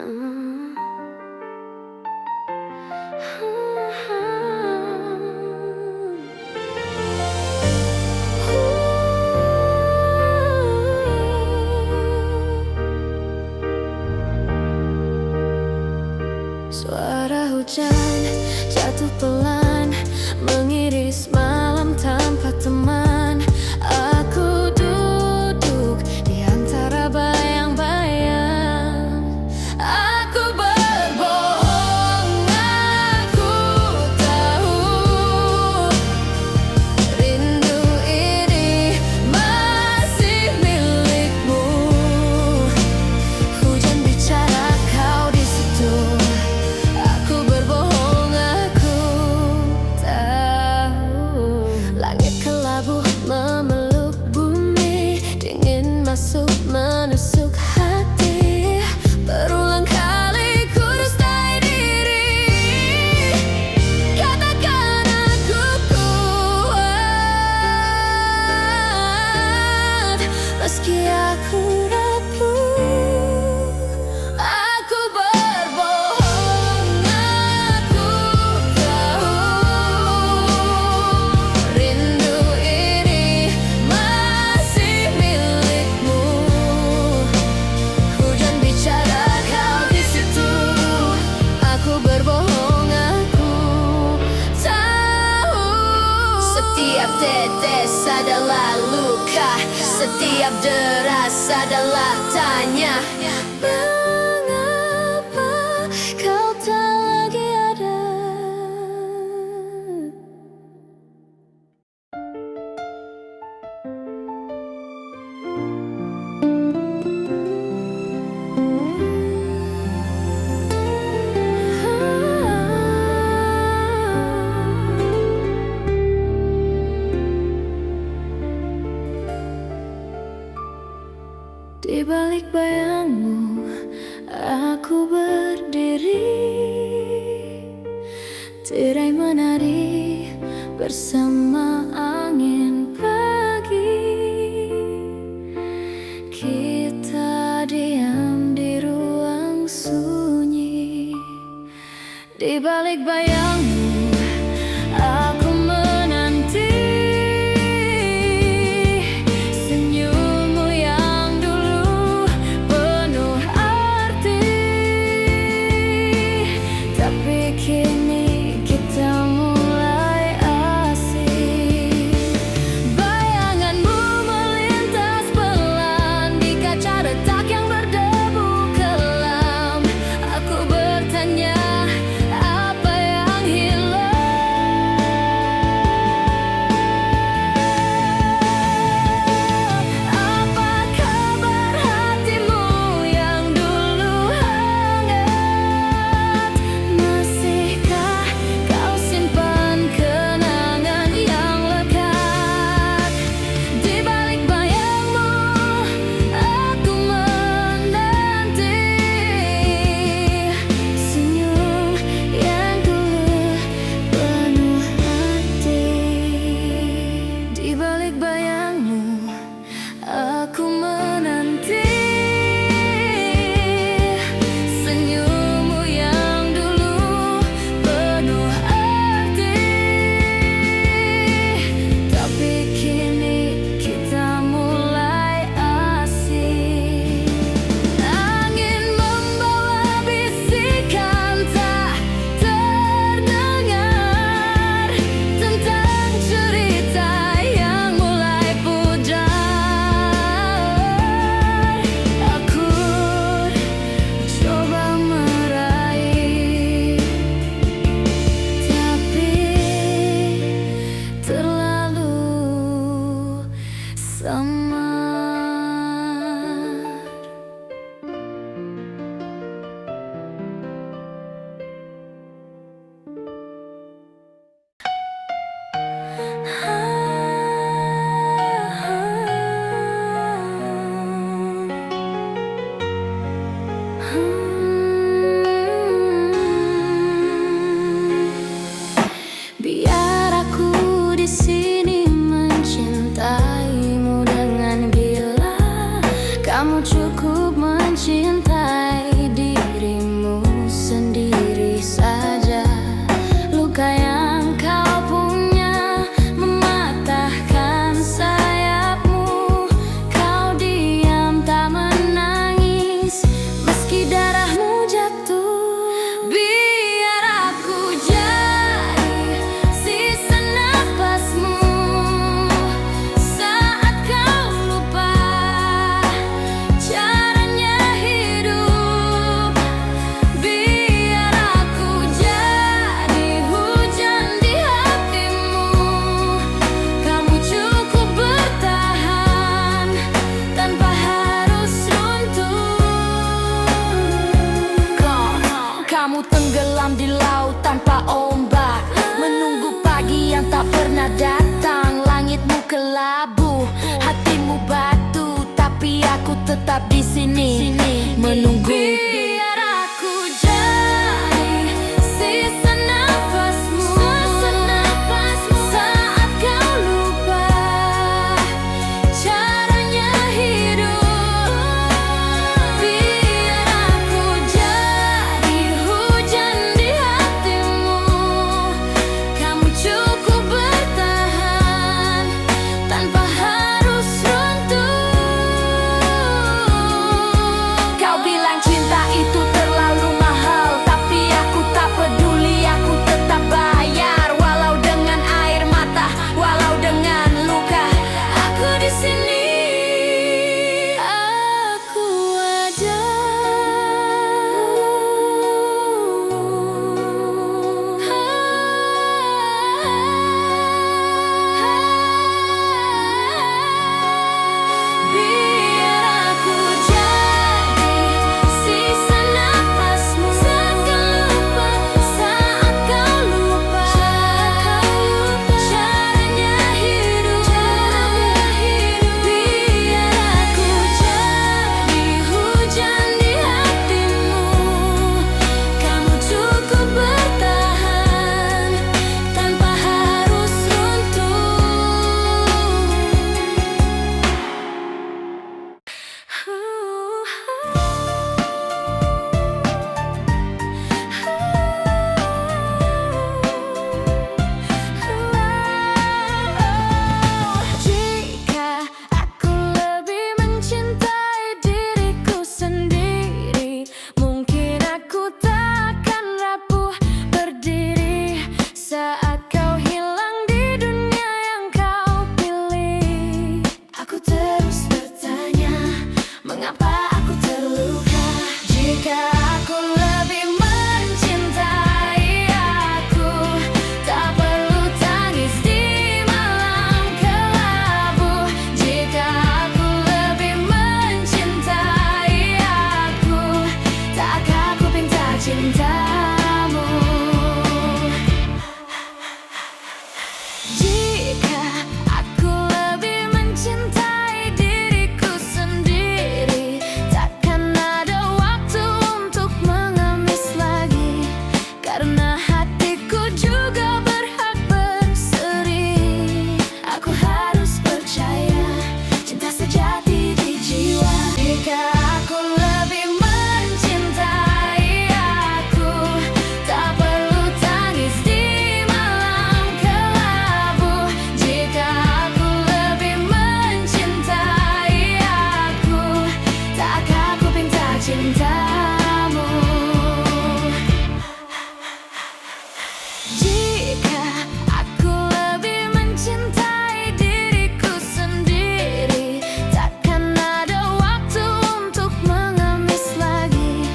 Suara hujan jatuh pelan, mengiris malam tanpa teman. Aku duduk di antara bayang-bayang. Aku berbohong, aku tahu rindu ini masih milikmu. Hujan bicara, kau di situ. Aku berbohong, aku tahu. Langit kelabu memeluk bumi, dingin masuk menusuk hati. Berulang kali ku dustai diri, katakan aku kuat meski aku rapuh. Aku berbohong, aku tahu rindu ini masih milikmu. Hujan bicara, kau di situ. Aku berbohong, aku tahu. Setiap tetes adalah luka, setiap deras adalah tanya. Mengapa kau tak lagi ada? Di balik bayangmu, aku berdiri, tirai menari bersama angin pagi. Kita diam di ruang sunyi. Di balik bayangmu, aku menanti senyummu yang dulu penuh arti. Tapi kini kita mulai asing. Bayanganmu melintas pelan di kaca retak yang berdebu kelam. Aku bertanya, apa yang hilang? Jika aku lebih mencintai aku, tak perlu tangis di malam kelabu. Jika aku lebih mencintai aku, takkah ku pinta cintamu. Jika aku lebih mencintai diriku sendiri, takkan ada waktu untuk mengemis lagi, karena hatiku juga berhak berseri. Aku harus percaya cinta sejati di jiwa. Jika aku lebih mencintai aku, tak perlu tangis di malam kelabu. Jika aku lebih mencintai aku, takkah ku pinta cintamu. Jika aku lebih mencintai diriku sendiri, takkan ada waktu untuk mengemis lagi,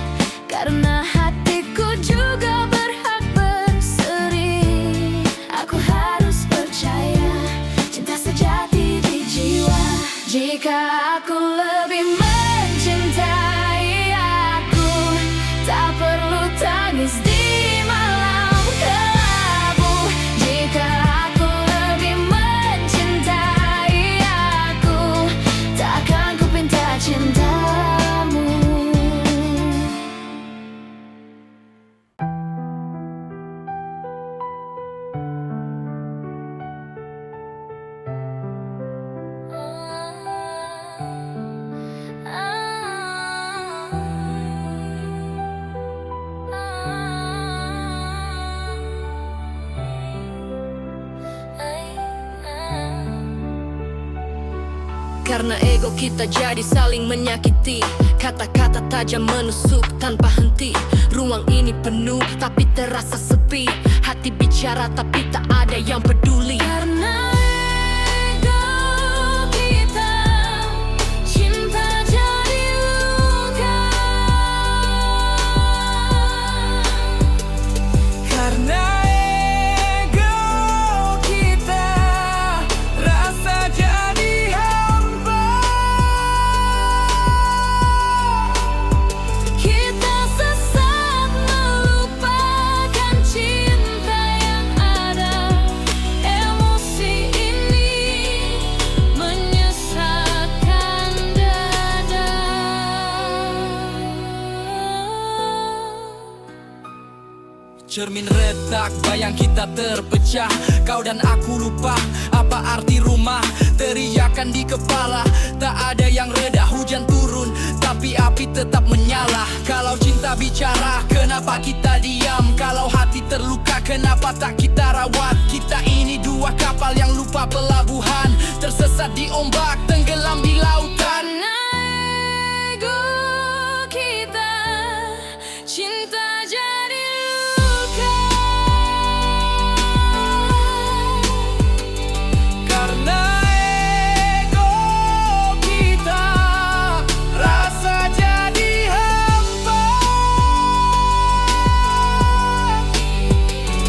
karena hatiku juga berhak berseri. Aku harus percaya cinta sejati di jiwa. Jika aku lebih mencintai aku, tak perlu tangis di malam kelabu. Jika aku lebih mencintai aku, takkan ku pinta cintamu. Karena ego kita jadi saling menyakiti, kata-kata tajam menusuk tanpa henti. Ruang ini penuh tapi terasa sepi, hati bicara tapi tak ada yang peduli. Karena ego kita, cinta jadi luka. Karena ego kita, rasa jadi hampa. Kita sesat melupakan cinta yang ada. Emosi ini menyesatkan dada. Cermin retak, bayang kita terpecah. Kau dan aku lupa apa arti rumah. Teriakan di kepala, tak ada yang reda. Hujan turun, tapi api tetap menyala. Kalau cinta bicara, kenapa kita diam? Kalau hati terluka, kenapa tak kita rawat? Kita ini dua kapal yang lupa pelabuhan, tersesat di ombak, tenggelam di lautan. Karena ego kita, cinta jadi luka. Karena ego kita, rasa jadi hampa.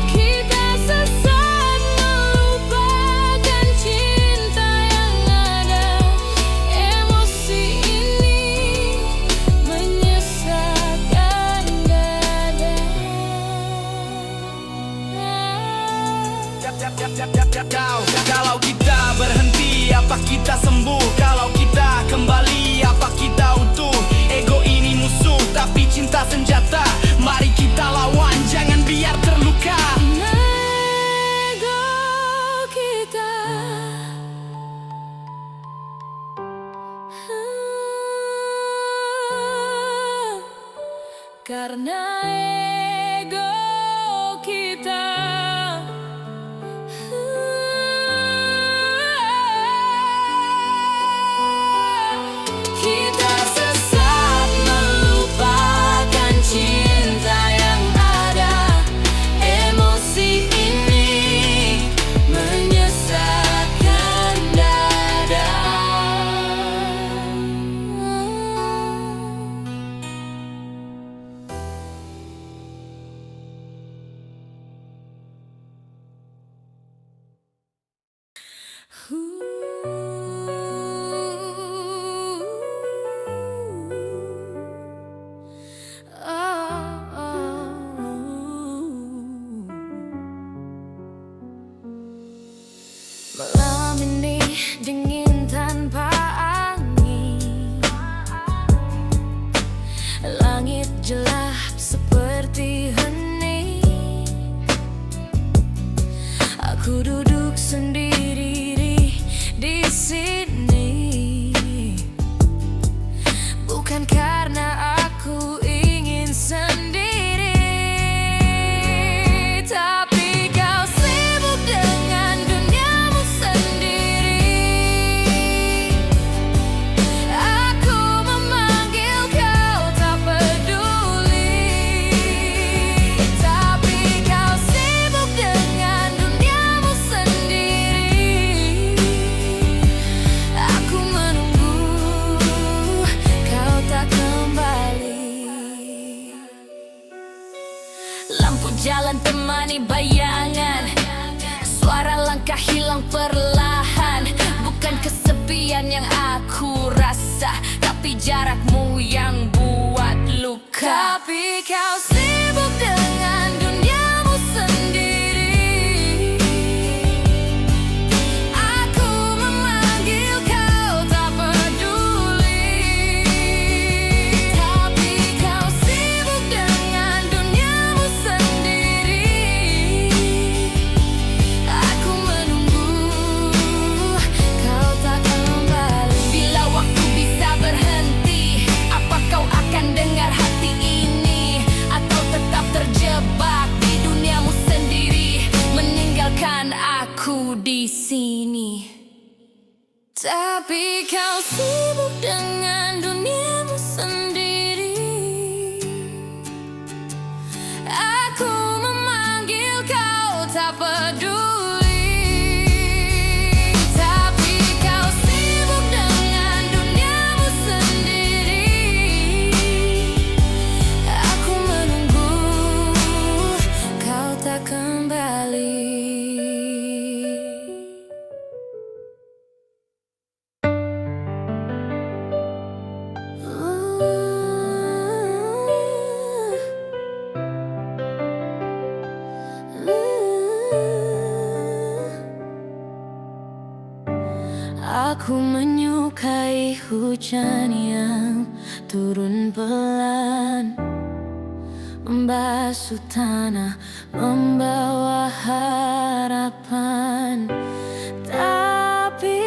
Kita sesat melupakan cinta yang ada. Emosi ini menyesatkan dada. Kalau kita berhenti, apa kita sembuh? Kalau kita kembali, apa kita utuh? Ego ini musuh, tapi cinta senjata. Mari kita lawan, jangan biar terluka. Ego kita, karena ego kita. Kita sesat melupakan cinta yang ada. Emosi ini menyesatkan dada. langit gelap seperti hening. Aku duduk sendiri di sini, bukan karena aku ingin sendiri, tapi kau sibuk dengan duniamu sendiri. Aku memanggil kau tak peduli, tapi kau sibuk dengan duniamu sendiri. Aku menunggu kau tak kembali. Lampu jalan temani bayangan, suara langkah hilang perlahan. Bukan kesepian yang aku rasa, tapi jarakmu yang buat luka. Tapi kau sibuk dengan duniamu sendiri. Aku memanggil kau tak peduli, tapi kau sibuk dengan duniamu sendiri. Aku menunggu kau tak kembali. Bila waktu bisa berhenti, apa kau akan dengar hati ini? Atau tetap terjebak di duniamu sendiri, meninggalkan aku di sini? Tapi kau sibuk dengan duniamu sendiri. Aku memanggil kau tak peduli, tapi kau sibuk dengan duniamu sendiri. Aku menunggu kau tak kembali. Aku menyukai hujan yang turun pelan, membasuh tanah, membawa harapan. Tapi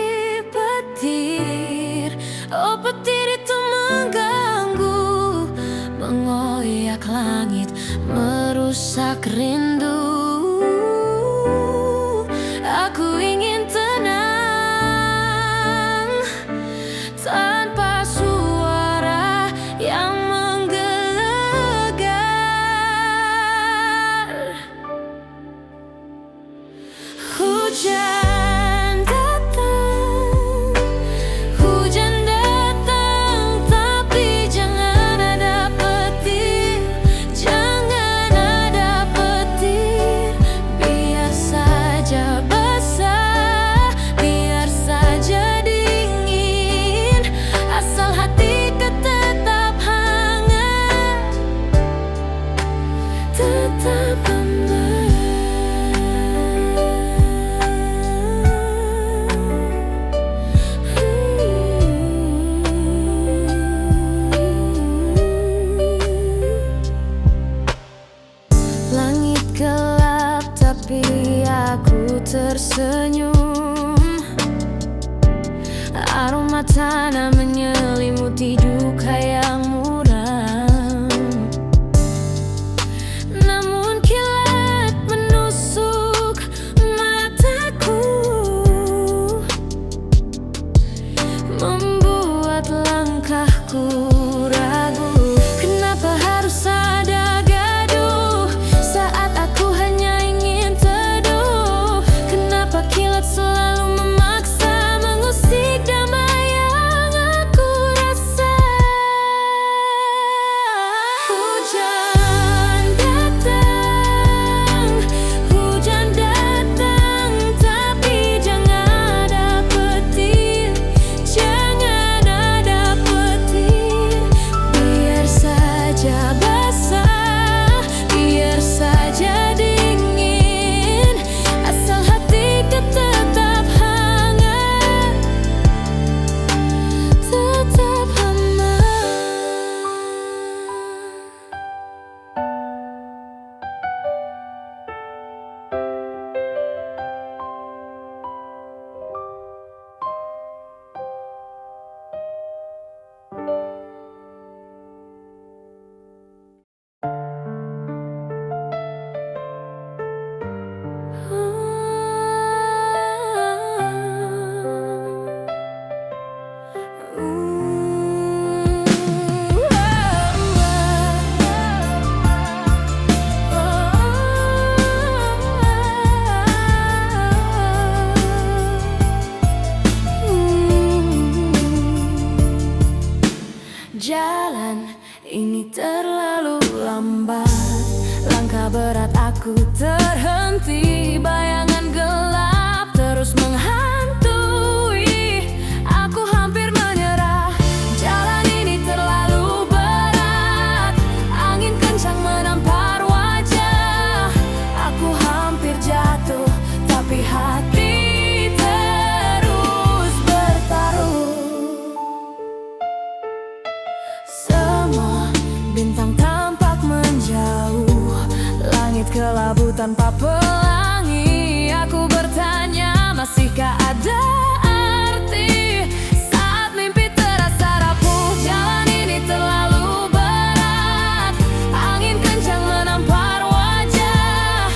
petir, oh petir itu mengganggu, mengoyak langit, merusak rindu. Aku ingin tenang tanpa suara yang menggelegar. Hujan datang, tapi jangan ada petir, jangan ada petir. Biar saja basah, biar saja dingin, asal hatiku tetap hangat, tetap aman. Langit gelap tapi aku tersenyum. Aroma tanah menyelimuti duka yang muram. Namun kilat menusuk mataku, membuat langkahku ragu. Kenapa harus ada gaduh saat aku hanya ingin teduh? Kenapa kilat selalu memaksa mengusik damai yang aku rasa? terlalu lambat. Langkah berat aku terhenti, bayangan gelap terus menghantui. Aku hampir menyerah, jalan ini terlalu berat. Angin kencang menampar wajah. Aku hampir jatuh, tapi hati terus bertaruh. Semua bintang tampak menjauh, langit kelabu tanpa pelangi. Aku bertanya, masihkah ada arti saat mimpi terasa rapuh? Jalan ini terlalu berat, angin kencang menampar wajah.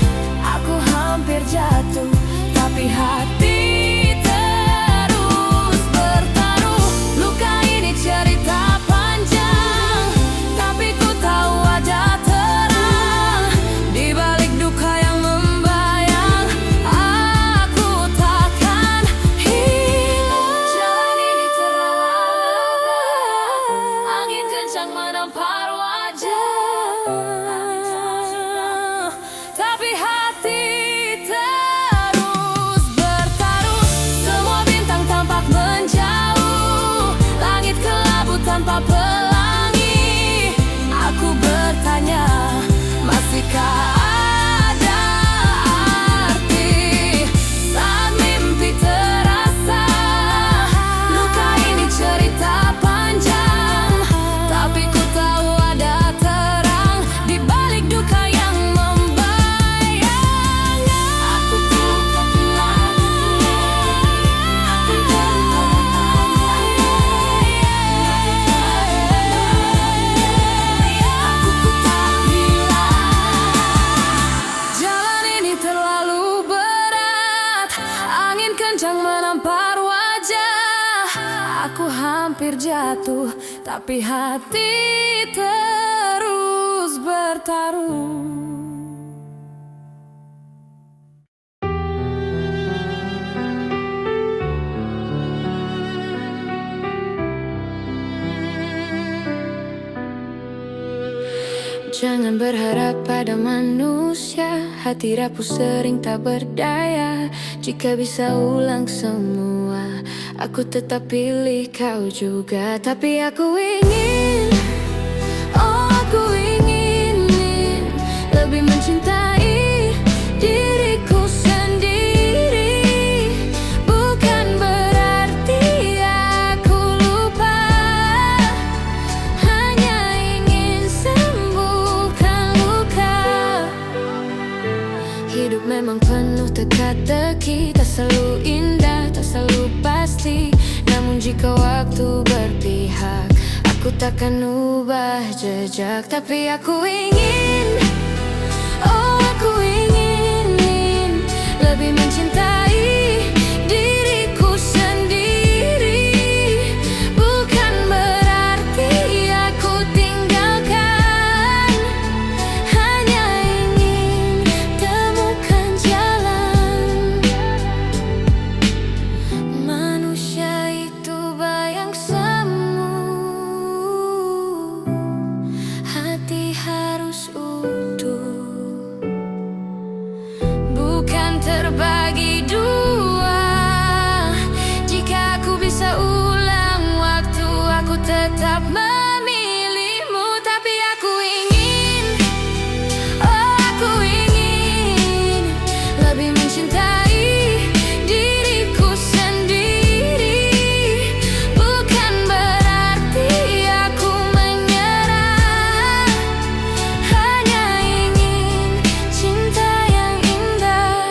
Aku hampir jatuh, tapi hati terus bertaruh. Luka ini cerita panjang, tapi ku tahu ada terang di balik duka yang membayang. Aku takkan hilang. Jalan ini terlalu berat, angin kencang menampar wajah, tapi hati terus bertaruh. Semua bintang tampak menjauh, langit kelabu tanpa pelangi. Aku bertanya, masihkah ada arti saat mimpi terasa? Luka ini cerita panjang, tapi ku tahu ada terang di balik duka yang membayang. Aku tak lagi, aku tak hilang. Jalan ini terlalu berat, angin kencang menampar wajah. Aku hampir jatuh, tapi hati terus bertaruh. Jangan berharap pada manusia, hati rapuh sering tak berdaya. Jika bisa ulang semua, aku tetap pilih kau juga. Tapi aku ingin, oh aku ingin lebih mencintai diriku sendiri. Bukan berarti aku lupa, hanya ingin sembuhkan luka. Hidup memang penuh teka-teki, tak selalu indah, tak selalu pasti. Namun jika waktu berpihak, aku takkan ubah jejak. Tapi aku ingin, oh aku ingin lebih mencintai diriku sendiri. Bukan berarti aku tinggalkan, hanya ingin temukan jalan. Manusia itu bayang semu, hati harus utuh, bukan terbagi dua. Jika aku bisa ulang waktu, aku tetap memilihmu. Tapi aku ingin, oh aku ingin lebih mencintai diriku sendiri. Bukan berarti aku menyerah, hanya ingin cinta yang indah.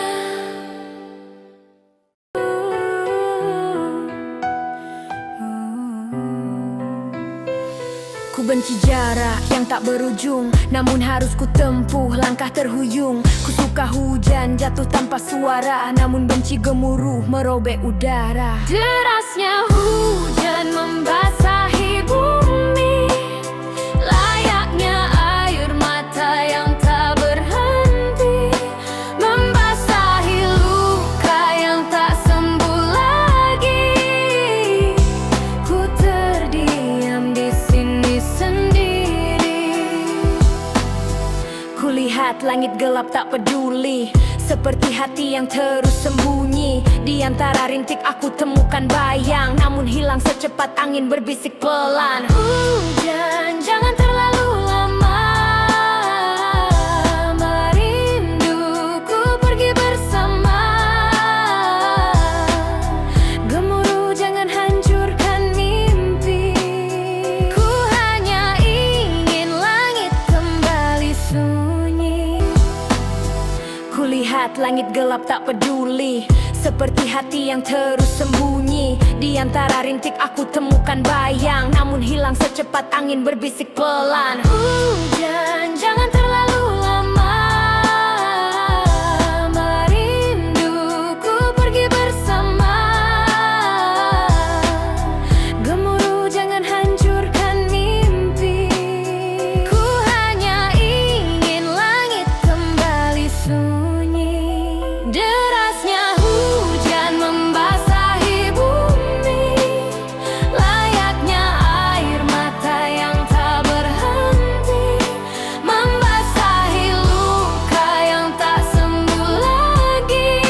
Ku benci jarak yang tak berujung, namun harus ku tempuh langkah terhuyung. Ku suka hujan jatuh tanpa suara, namun benci gemuruh merobek udara. Derasnya hujan membasahi bumi, layaknya air mata yang tak berhenti, membasahi luka yang tak sembuh lagi. Ku terdiam di sini sendiri. Kulihat langit gelap tak peduli, seperti hati yang terus sembunyi. Di antara rintik aku temukan bayang, namun hilang secepat angin berbisik pelan. Hujan jangan terlalu lama, merinduku pergi bersama. Gemuruh jangan hancurkan mimpi, ku hanya ingin langit kembali sunyi. Kulihat langit gelap tak peduli, seperti hati yang terus sembunyi. Di antara rintik aku temukan bayang, namun hilang secepat angin berbisik pelan. Hujan jangan terlalu lama, merinduku pergi bersama. Gemuruh jangan hancurkan mimpi, ku hanya ingin langit kembali sunyi. Derasnya hujan membasahi bumi, layaknya air mata yang tak berhenti, membasahi luka yang tak sembuh lagi.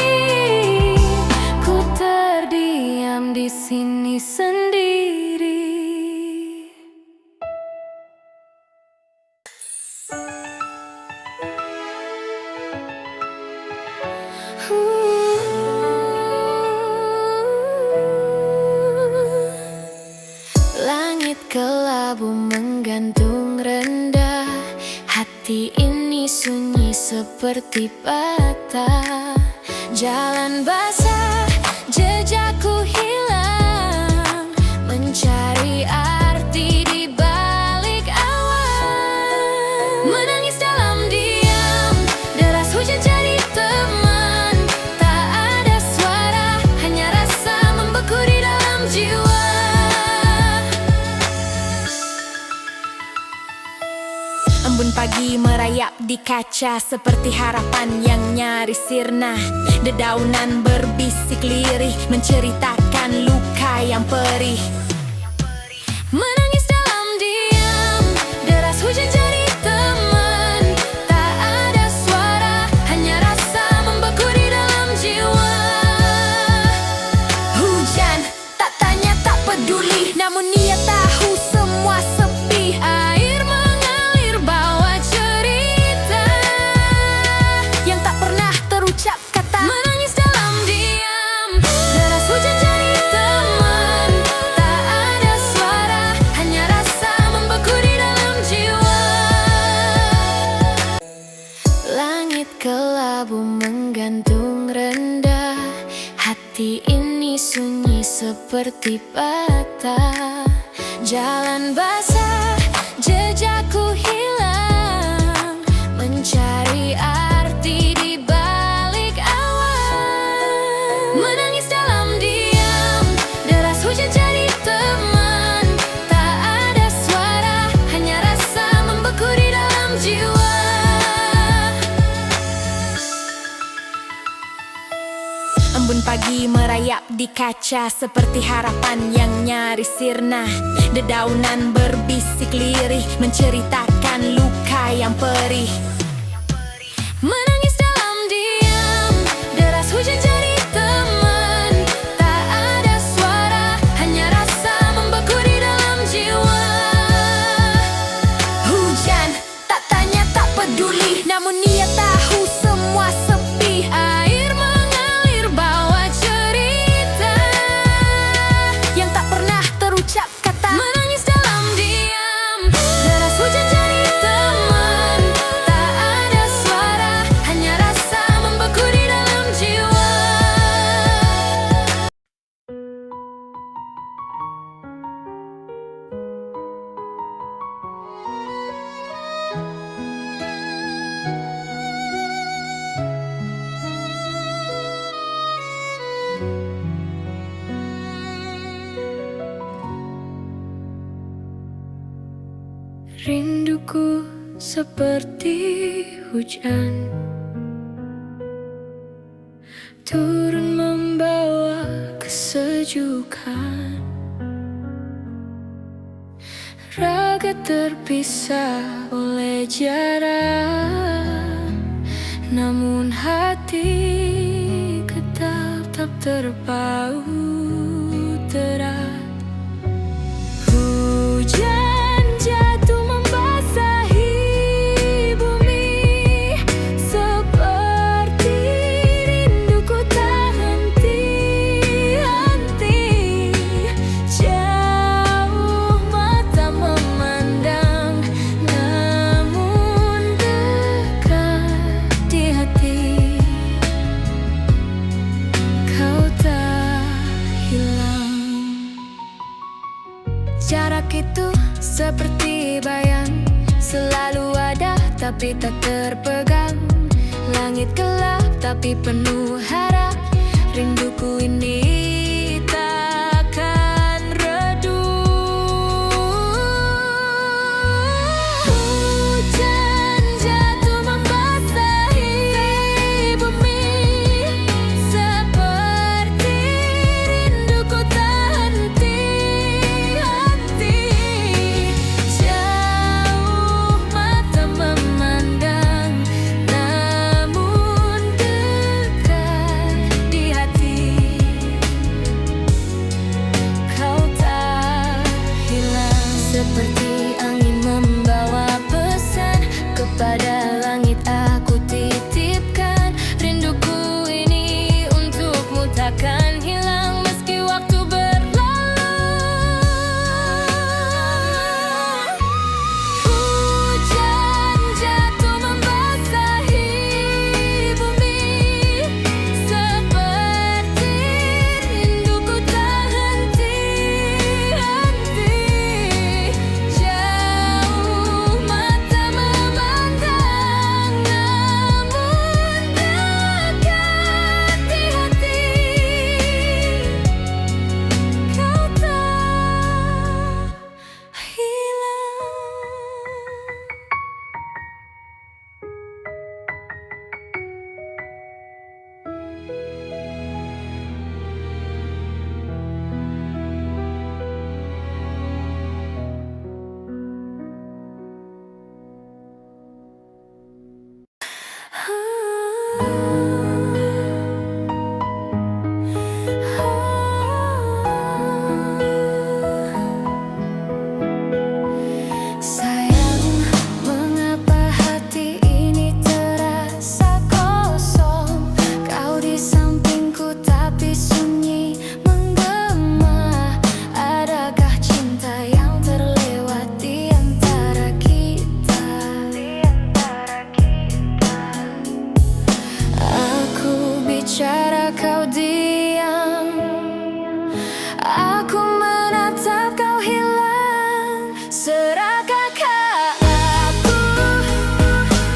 Ku terdiam di sini sendiri. Langit kelabu menggantung rendah, hati ini sunyi seperti patah. Jalan basah, jejakku hilang, mencari arti di balik awan. Menangis dalam diam, deras hujan jadi teman. Tak ada suara, hanya rasa membeku di dalam jiwa. Embun pagi merayap di kaca, seperti harapan yang nyaris sirna. Dedaunan berbisik lirih, menceritakan luka yang perih. Menangis dalam diam, deras hujan jadi teman. Tak ada suara, hanya rasa membeku di dalam jiwa. Hujan tak tanya, tak peduli, namun ia tahu semua sepi. Air mengalir bawa cerita yang tak pernah terucap kata. Menangis dalam diam, deras hujan jadi teman. Tak ada suara, hanya rasa membeku di dalam jiwa. Langit kelabu menggantung rendah, hati ini sunyi seperti patah. Jalan basah, jejakku hilang, mencari arti di balik awan. Menangis dalam diam, deras hujan jadi teman. Tak ada suara, hanya rasa membeku di dalam jiwa. Embun pagi merayap di kaca, seperti harapan yang nyaris sirna. Dedaunan berbisik lirih, menceritakan luka yang perih. Menangis dalam diam, deras hujan jadi teman. Tak ada suara, hanya rasa membeku di dalam jiwa. Hujan tak tanya, tak peduli, namun ia tahu semua sepi. Air mengalir bawa cerita yang tak pernah terucap kata. Menangis dalam diam, deras hujan jadi teman. Tak ada suara, hanya rasa membeku di dalam jiwa. Rinduku seperti hujan, turun membawa kesejukan. Raga terpisah oleh jarak, namun hati tetap terpaut erat. Hujan jatuh membasahi bumi, seperti rinduku tak henti-henti. Jauh mata memandang, namun dekat di hati. Kau tak hilang. Jarak itu seperti bayang, selalu ada tapi tak terpegang. Langit gelap tapi penuh harap, rinduku ini takkan redup. Hujan jatuh membasahi bumi, seperti rinduku tak henti-henti. Jauh mata memandang, namun dekat di hati. Kau tak hilang. Seperti angin membawa pesan, kepada langit aku titipkan. Rinduku ini untukmu takkan hilang meski waktu berlalu. Hujan jatuh membasahi bumi, seperti rinduku tak henti-henti. Jauh mata memandang, namun dekat di hati. Kau tak hilang. Sayang, mengapa hati ini terasa kosong? Kau di sampingku tapi sunyi menggema. Adakah cinta yang terlewat di antara kita? Aku bicara, kau diam. Aku menatap, kau hilang. Serakahkah aku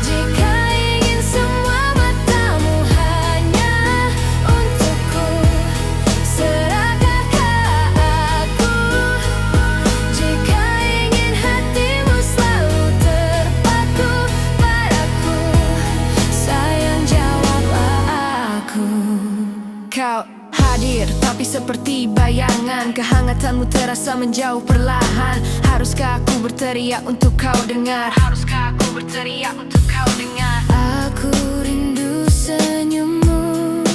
jika ingin semua matamu hanya untukku? Serakahkah aku jika ingin hatimu selalu terpaku padaku? Sayang, jawablah aku. Kau hadir tapi seperti bayangan, kehangatanmu terasa menjauh perlahan. Haruskah aku berteriak untuk kau dengar? Haruskah aku berteriak untuk kau dengar? Aku rindu senyummu,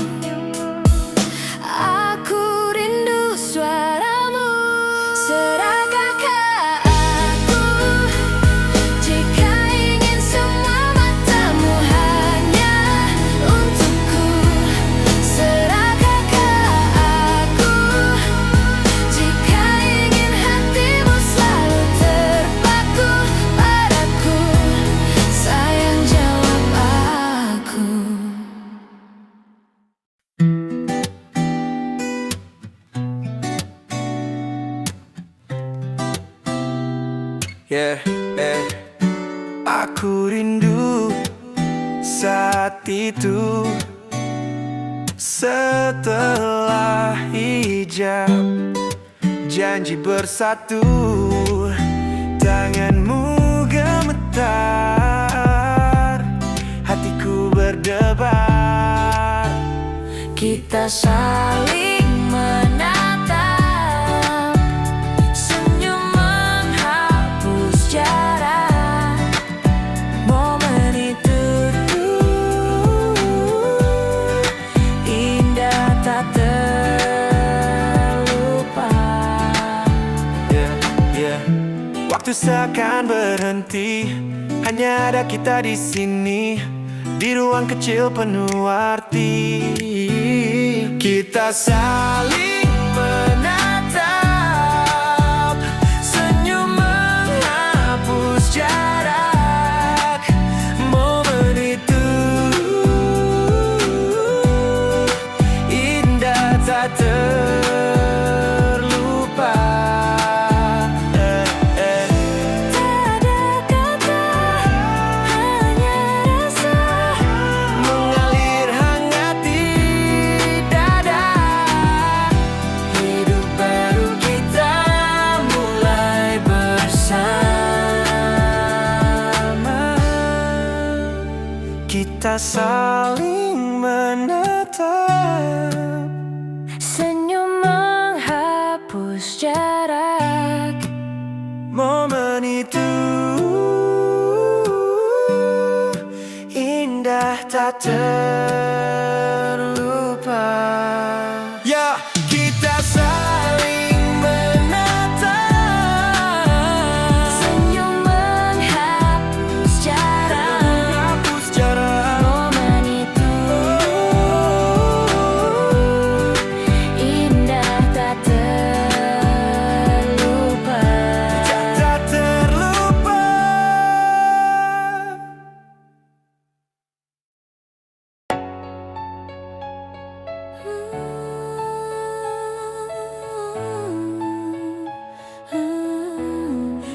aku rindu suaramu. Serakahkah aku jika ingin semua matamu hanya untukku? Serakahkah aku jika ingin hatimu selalu terpaku padaku? Sayang, jawab aku. Aku rindu saat itu, setelah hijab janji bersatu, tanganmu gemetar, hatiku berdebar. Kita saling menatap, senyum menghapus jarak. Momen itu Waktu seakan berhenti, hanya ada kita di sini, di ruang kecil penuh arti. Kita saling menatap, senyum menghapus jarak. Momen itu indah tak terlupa. Tak ada kata, hanya rasa Mengalir hangat di dada. Hidup baru kita mulai bersama. Kita saling menatap, senyum menghapus jarak. momen itu indah tak terlupa. Ya, kita saling menatap, Senyum menghapus jarak. menghapus jarak. Momen itu indah tak terlupa. Tak terlupa.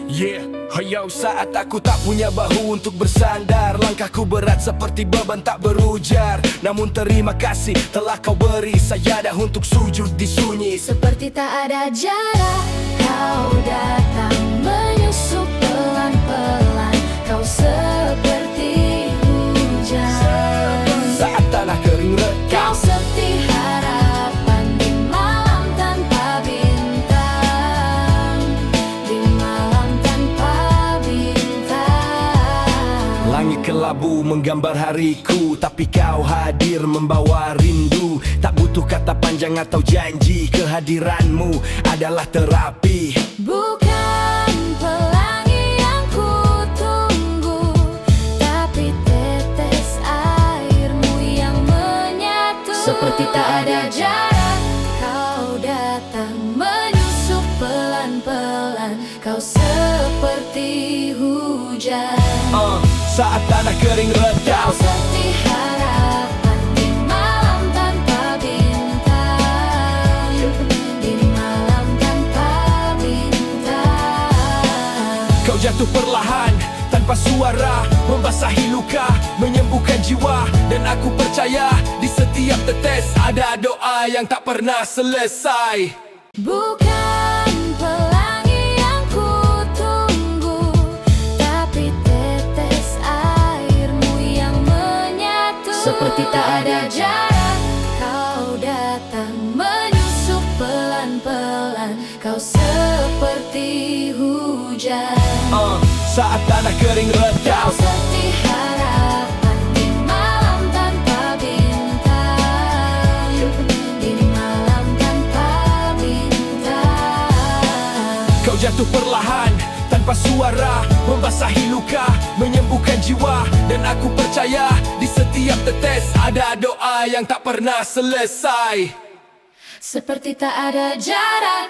Yeah, hayau saat aku tak punya bahu untuk bersandar. Langkahku berat seperti beban tak berujar. Namun terima kasih telah kau beri saya dah untuk sujud di sunyi. Seperti tak ada jarak, kau datang menyusup pelan-pelan. Kau seperti hujan, Saat tanah kering kau rekam, seperti harapan di malam tanpa bintang. Di malam tanpa bintang. langit kelabu menggambar hariku, tapi kau hadir membawa rindu. Tak butuh kata panjang atau janji, kehadiranmu adalah terapi. Bukan pelangi yang ku tunggu, tapi tetes airmu yang menyatu. Seperti tak ada jarak, kau datang menyusup pelan-pelan. Kau seperti hujan, Saat tanah kering kau redam, seperti harapan di malam tanpa bintang. Di malam tanpa bintang. kau jatuh perlahan tanpa suara, membasahi luka, menyembuhkan jiwa. Dan aku percaya di setiap tetes ada doa yang tak pernah selesai. Bukan pelangi yang ku tunggu, tapi tetes airmu yang menyatu. Seperti tak ada jarak, kau datang menyusup pelan-pelan. Kau seperti hujan, Saat tanah kering kau redam, seperti harapan di malam tanpa bintang. Di malam tanpa bintang. kau jatuh perlahan tanpa suara, membasahi luka, menyembuhkan jiwa. Dan aku percaya di setiap tetes ada doa yang tak pernah selesai. Seperti tak ada jarak,